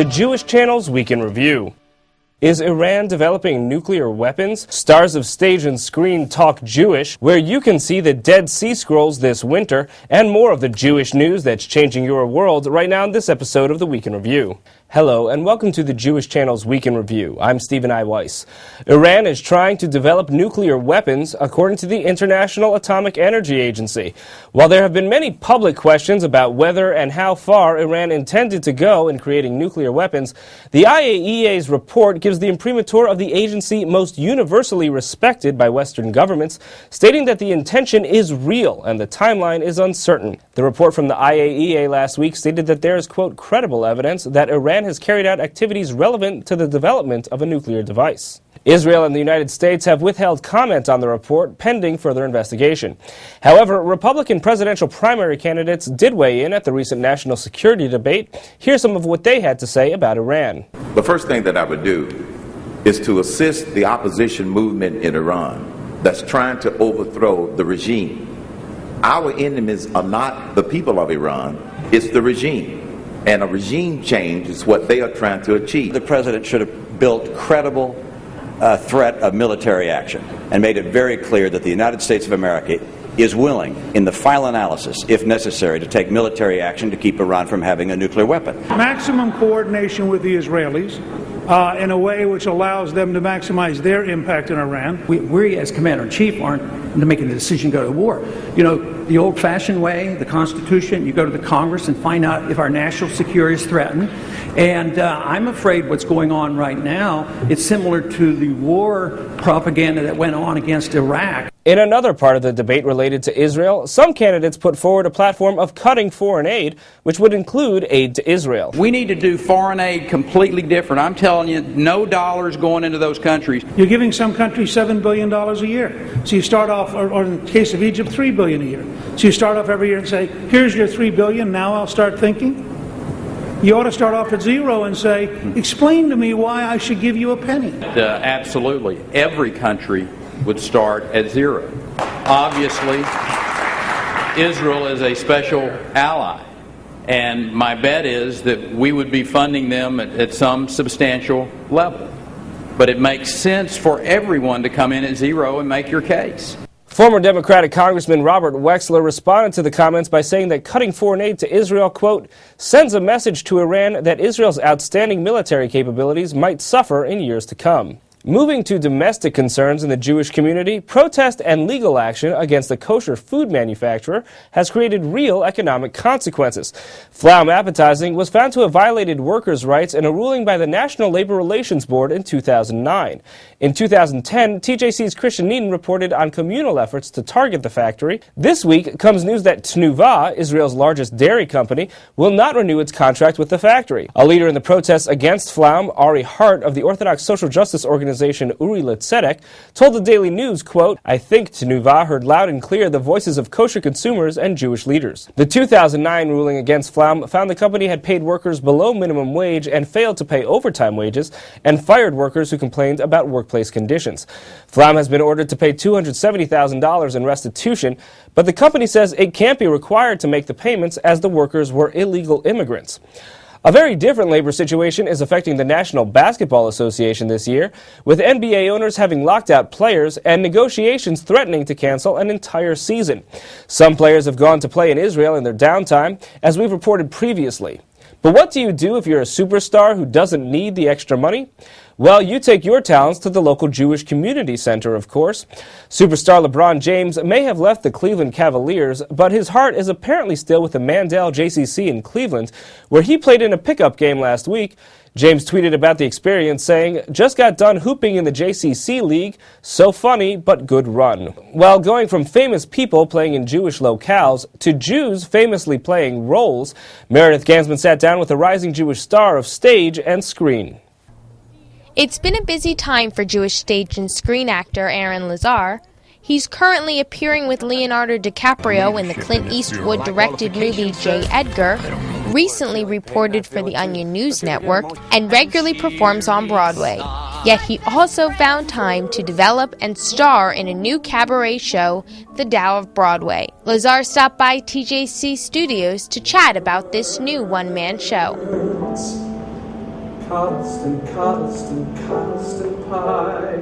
the Jewish Channel's Week in Review. Is Iran developing nuclear weapons? Stars of stage and screen talk Jewish, where you can see the Dead Sea Scrolls this winter, and more of the Jewish news that's changing your world right now in this episode of the Week in Review. Hello, and welcome to the Jewish Channel's Week in Review. I'm Stephen I. Weiss. Iran is trying to develop nuclear weapons, according to the International Atomic Energy Agency. While there have been many public questions about whether and how far Iran intended to go in creating nuclear weapons, the IAEA's report gives the imprimatur of the agency most universally respected by Western governments, stating that the intention is real and the timeline is uncertain. The report from the IAEA last week stated that there is, quote, credible evidence that Iran has carried out activities relevant to the development of a nuclear device. Israel and the United States have withheld comment on the report pending further investigation. However, Republican presidential primary candidates did weigh in at the recent national security debate. Here's some of what they had to say about Iran. The first thing that I would do is to assist the opposition movement in Iran that's trying to overthrow the regime. Our enemies are not the people of Iran, it's the regime. And a regime change is what they are trying to achieve. The president should have built credible threat of military action and made it very clear that the United States of America is willing, in the final analysis, if necessary, to take military action to keep Iran from having a nuclear weapon. Maximum coordination with the Israelis in a way which allows them to maximize their impact in Iran. We as Commander-in-Chief aren't making the decision to go to war. You know, the old-fashioned way, the Constitution, you go to the Congress and find out if our national security is threatened. And I'm afraid what's going on right now, it's similar to the war propaganda that went on against Iraq. In another part of the debate related to Israel, some candidates put forward a platform of cutting foreign aid, which would include aid to Israel. We need to do foreign aid completely different. I'm telling you, no dollars going into those countries. You're giving some countries $7 billion a year. So you start off, or in the case of Egypt, $3 billion a year. So you start off every year and say, here's your $3 billion, now I'll start thinking. You ought to start off at zero and say, explain to me why I should give you a penny. Absolutely. Every country would start at zero. Obviously, Israel is a special ally, and my bet is that we would be funding them at some substantial level. But it makes sense for everyone to come in at zero and make your case. Former Democratic Congressman Robert Wexler responded to the comments by saying that cutting foreign aid to Israel, quote, sends a message to Iran that Israel's outstanding military capabilities might suffer in years to come. Moving to domestic concerns in the Jewish community, protest and legal action against a kosher food manufacturer has created real economic consequences. Pflaum Appetizing was found to have violated workers' rights in a ruling by the National Labor Relations Board in 2009. In 2010, TJC's Christian Needon reported on communal efforts to target the factory. This week comes news that Tnuva, Israel's largest dairy company, will not renew its contract with the factory. A leader in the protests against Pflaum, Ari Hart of the Orthodox Social Justice Organization Uri Letzedek, told the Daily News, quote, I think Tnuva heard loud and clear the voices of kosher consumers and Jewish leaders. The 2009 ruling against Pflaum found the company had paid workers below minimum wage and failed to pay overtime wages, and fired workers who complained about workplace conditions. Pflaum has been ordered to pay $270,000 in restitution, but the company says it can't be required to make the payments as the workers were illegal immigrants. A very different labor situation is affecting the National Basketball Association this year, with NBA owners having locked out players and negotiations threatening to cancel an entire season. Some players have gone to play in Israel in their downtime, as we've reported previously. But what do you do if you're a superstar who doesn't need the extra money? Well, you take your talents to the local Jewish community center, of course. Superstar LeBron James may have left the Cleveland Cavaliers, but his heart is apparently still with the Mandel JCC in Cleveland, where he played in a pickup game last week. James tweeted about the experience, saying, just got done hooping in the JCC League, so funny, but good run. Well, going from famous people playing in Jewish locales to Jews famously playing roles, Meredith Gansman sat down with a rising Jewish star of stage and screen. It's been a busy time for Jewish stage and screen actor Aaron Lazar. He's currently appearing with Leonardo DiCaprio in the Clint Eastwood-directed movie J. Edgar, recently reported for the Onion News Network, and regularly performs on Broadway. Yet he also found time to develop and star in a new cabaret show, The Tao of Broadway. Lazar stopped by TJC Studios to chat about this new one-man show. constant, constant, constant pie.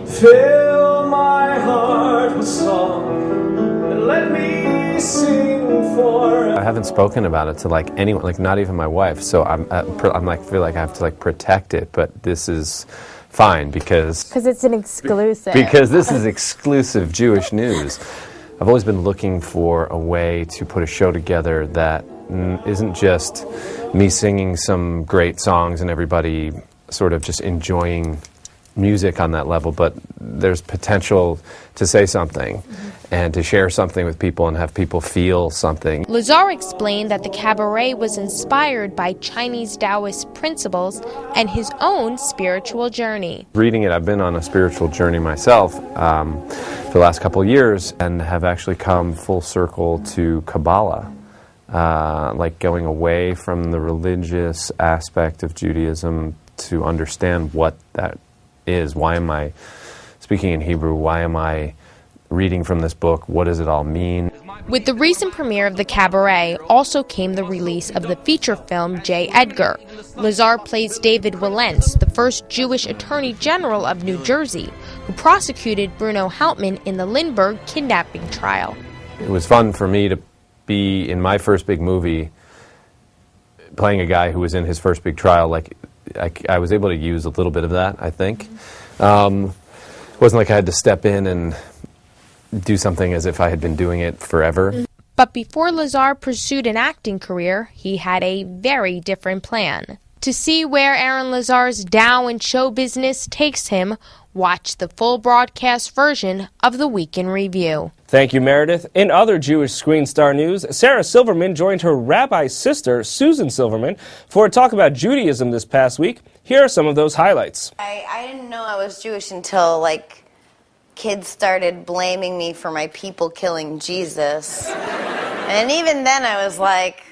Fill my heart with song and let me sing for. I haven't spoken about it to like anyone, like not even my wife. So I'm like feel like I have to like protect it. But this is fine because it's an exclusive. Because this is exclusive Jewish news. I've always been looking for a way to put a show together that isn't just me singing some great songs and everybody sort of just enjoying music on that level, but there's potential to say something and to share something with people and have people feel something. Lazar explained that the cabaret was inspired by Chinese Taoist principles and his own spiritual journey. Reading it, I've been on a spiritual journey myself for the last couple of years and have actually come full circle to Kabbalah, like going away from the religious aspect of Judaism to understand what that is. Why am I speaking in Hebrew? Why am I reading from this book? What does it all mean? With the recent premiere of The Cabaret also came the release of the feature film J. Edgar. Lazar plays David Wilentz, the first Jewish Attorney General of New Jersey, who prosecuted Bruno Hauptmann in the Lindbergh kidnapping trial. It was fun for me to be in my first big movie playing a guy who was in his first big trial. Like I was able to use a little bit of that, I think. It wasn't like I had to step in and do something as if I had been doing it forever. But before Lazar pursued an acting career, he had a very different plan. To see where Aaron Lazar's Dow and show business takes him, watch the full broadcast version of the Week in Review. Thank you, Meredith. In other Jewish screen star news, Sarah Silverman joined her rabbi sister, Susan Silverman, for a talk about Judaism this past week. Here are some of those highlights. I didn't know I was Jewish until, kids started blaming me for my people killing Jesus. And even then I was like,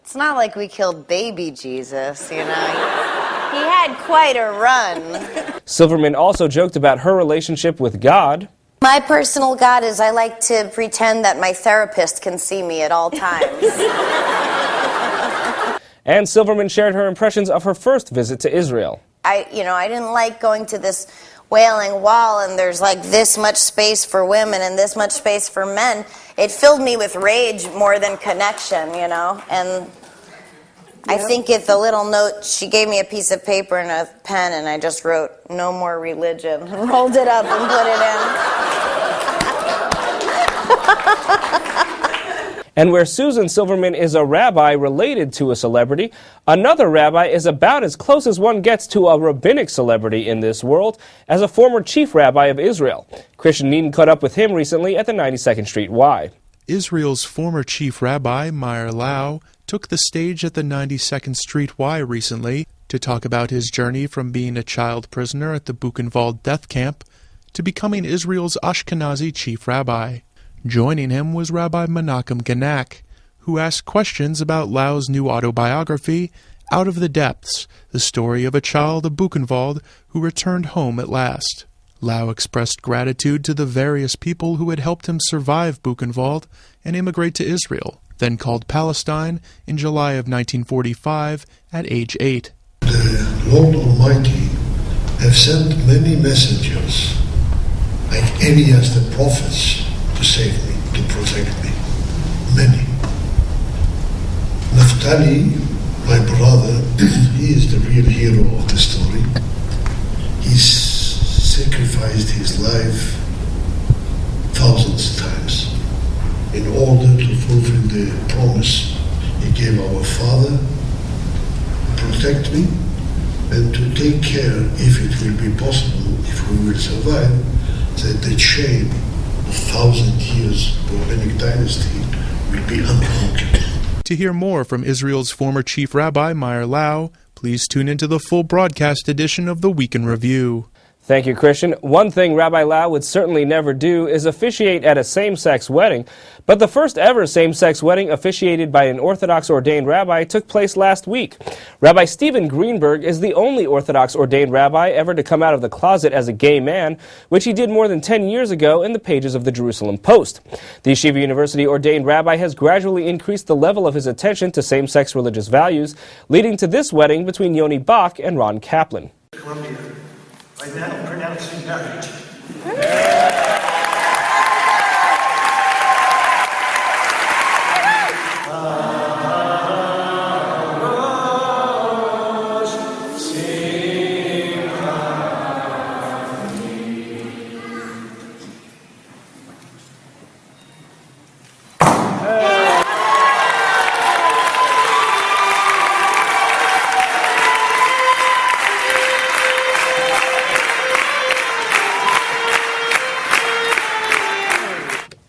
it's not like we killed baby Jesus, you know. He had quite a run. Silverman also joked about her relationship with God. My personal God is I like to pretend that my therapist can see me at all times. And Silverman shared her impressions of her first visit to Israel. I didn't like going to this Wailing Wall and there's this much space for women and this much space for men. It filled me with rage more than connection, you know. And I think at the little note, she gave me a piece of paper and a pen, and I just wrote, "No more religion," and rolled it up and put it in. And where Susan Silverman is a rabbi related to a celebrity, another rabbi is about as close as one gets to a rabbinic celebrity in this world as a former chief rabbi of Israel. Christian Needon caught up with him recently at the 92nd Street Y. Israel's former chief rabbi, Meir Lau, took the stage at the 92nd Street Y recently to talk about his journey from being a child prisoner at the Buchenwald death camp to becoming Israel's Ashkenazi chief rabbi. Joining him was Rabbi Menachem Genack, who asked questions about Lau's new autobiography, Out of the Depths, the story of a child of Buchenwald who returned home at last. Lau expressed gratitude to the various people who had helped him survive Buchenwald and immigrate to Israel, then called Palestine, in July of 1945 at age 8. The Lord Almighty have sent many messengers, like Elias the prophets, to save me, to protect me. Many. Naphtali, my brother, he is the real hero of the story. He sacrificed his life thousands of times in order to fulfill the promise he gave our father, to protect me and to take care, if it will be possible, if we will survive, that the chain of 1,000 years rabbinic dynasty will be unbroken. To hear more from Israel's former chief rabbi, Meir Lau, please tune into the full broadcast edition of the Week in Review. Thank you, Christian. One thing Rabbi Lau would certainly never do is officiate at a same-sex wedding, but the first ever same-sex wedding officiated by an Orthodox ordained rabbi took place last week. Rabbi Stephen Greenberg is the only Orthodox ordained rabbi ever to come out of the closet as a gay man, which he did more than 10 years ago in the pages of the Jerusalem Post. The Yeshiva University ordained rabbi has gradually increased the level of his attention to same-sex religious values, leading to this wedding between Yoni Bach and Ron Kaplan. Columbia. Right now, pronouncing marriage.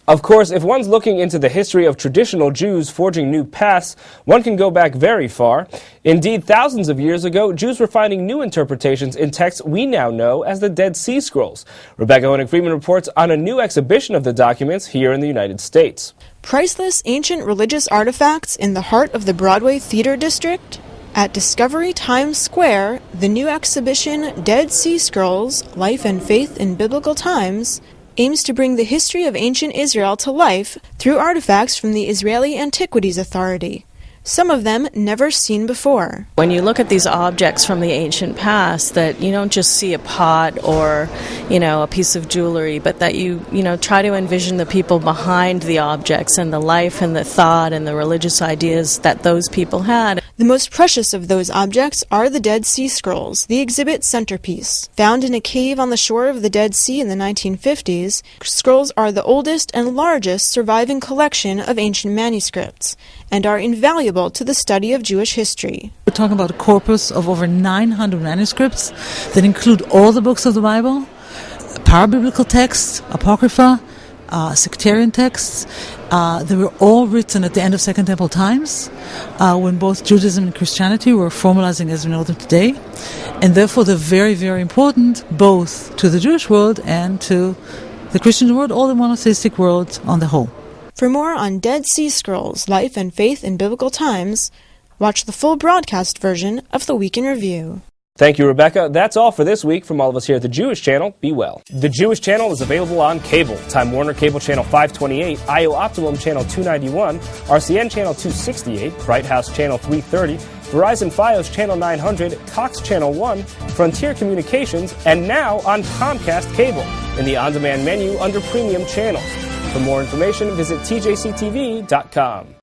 Of course, if one's looking into the history of traditional Jews forging new paths, one can go back very far. Indeed, thousands of years ago, Jews were finding new interpretations in texts we now know as the Dead Sea Scrolls. Rebecca Honig-Friedman reports on a new exhibition of the documents here in the United States. Priceless ancient religious artifacts in the heart of the Broadway Theater District? At Discovery Times Square, the new exhibition Dead Sea Scrolls, Life and Faith in Biblical Times aims to bring the history of ancient Israel to life through artifacts from the Israeli Antiquities Authority, some of them never seen before. When you look at these objects from the ancient past, that you don't just see a pot or, a piece of jewelry, but that you try to envision the people behind the objects and the life and the thought and the religious ideas that those people had. The most precious of those objects are the Dead Sea Scrolls, the exhibit centerpiece. Found in a cave on the shore of the Dead Sea in the 1950s, scrolls are the oldest and largest surviving collection of ancient manuscripts, and are invaluable to the study of Jewish history. We're talking about a corpus of over 900 manuscripts that include all the books of the Bible, parabiblical texts, apocrypha, sectarian texts. They were all written at the end of Second Temple times, when both Judaism and Christianity were formalizing as we know them today. And therefore they're very, very important both to the Jewish world and to the Christian world, or the monotheistic world on the whole. For more on Dead Sea Scrolls, Life and Faith in Biblical Times, watch the full broadcast version of the Week in Review. Thank you, Rebecca. That's all for this week from all of us here at the Jewish Channel. Be well. The Jewish Channel is available on cable. Time Warner Cable Channel 528, IO Optimum Channel 291, RCN Channel 268, Bright House Channel 330, Verizon Fios Channel 900, Cox Channel 1, Frontier Communications, and now on Comcast Cable in the on-demand menu under Premium Channels. For more information, visit tjctv.com.